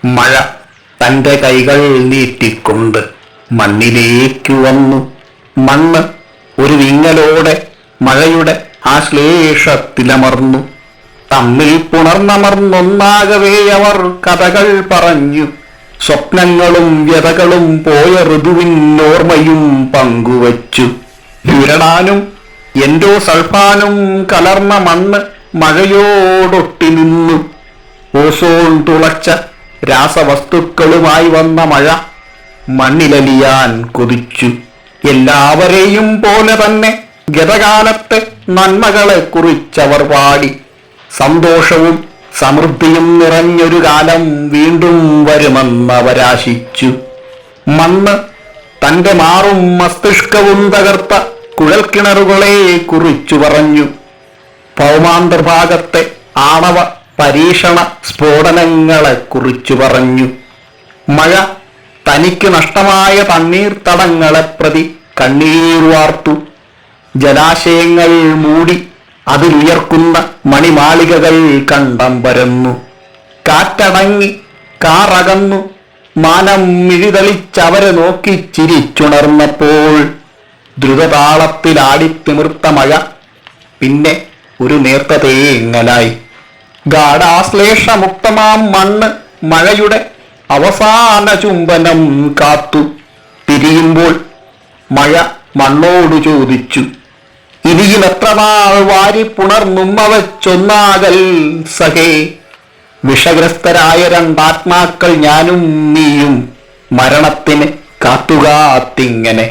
മഴ തൻ്റെ കൈകൾ നീട്ടിക്കൊണ്ട് മണ്ണിലേക്കു വന്നു. മണ്ണ് ഒരു വിങ്ങലോടെ മഴയുടെ ആശ്ലേഷത്തിലമർന്നു. തമ്മിൽ പുണർന്നമർന്നൊന്നാകവേ അവർ കഥകൾ പറഞ്ഞു. സ്വപ്നങ്ങളും വ്യതകളും പോയ ഋതുവിനോർമ്മയും പങ്കുവച്ചു. വിരടാനും എൻഡോ സൾഫാനും കലർന്ന മണ്ണ് മഴയോടൊട്ടി നിന്നു. ഓസോൺ തുളച്ച രാസവസ്തുക്കളുമായി വന്ന മഴ മണ്ണിലലിയാൻ കൊതിച്ചു. എല്ലാവരെയും പോലെ തന്നെ ഗതകാലത്തെ നന്മകളെ കുറിച്ചവർ പാടി. സന്തോഷവും സമൃദ്ധിയും നിറഞ്ഞൊരു കാലം വീണ്ടും വരുമെന്നവരാശിച്ചു. മണ്ണ് തൻ്റെ മാറും മസ്തിഷ്കവും തകർത്ത കുഴൽക്കിണറുകളെ കുറിച്ചു പറഞ്ഞു. ഭൗമാന്തർഭാഗത്തെ ആണവ പരീക്ഷണ സ്ഫോടനങ്ങളെ കുറിച്ചു പറഞ്ഞു. മഴ തനിക്ക് നഷ്ടമായ തണ്ണീർത്തടങ്ങളെ പ്രതി കണ്ണീർ വാർത്തു. ജലാശയങ്ങൾ മൂടി അതിലുയർക്കുന്ന മണിമാളികകൾ കണ്ടം പരന്നു. കാറ്റടങ്ങി കാറകന്നു. മാനം മിഴിതളിച്ചവരെ നോക്കി ചിരിച്ചുണർന്നപ്പോൾ ദ്രുതതാളത്തിലാടിത്തിമിർത്ത മഴ പിന്നെ ഒരു നേർത്ത തേങ്ങലായി. ഗാഢാശ്ലേഷമുക്തമാം മണ്ണ് മഴയുടെ അവസാന ചുംബനം കാത്തു. പിരിയുമ്പോൾ മഴ മണ്ണോട് ചോദിച്ചു, ഇനിയും എത്ര നാൾ വാരി പുണർന്നുമ്മ വെച്ചൊന്നാകൽ സഖേ? വിഷഗ്രസ്തരായ രണ്ടാത്മാക്കൾ ഞാനും നീയും മരണത്തിന് കാത്തുകാത്തിങ്ങനെ.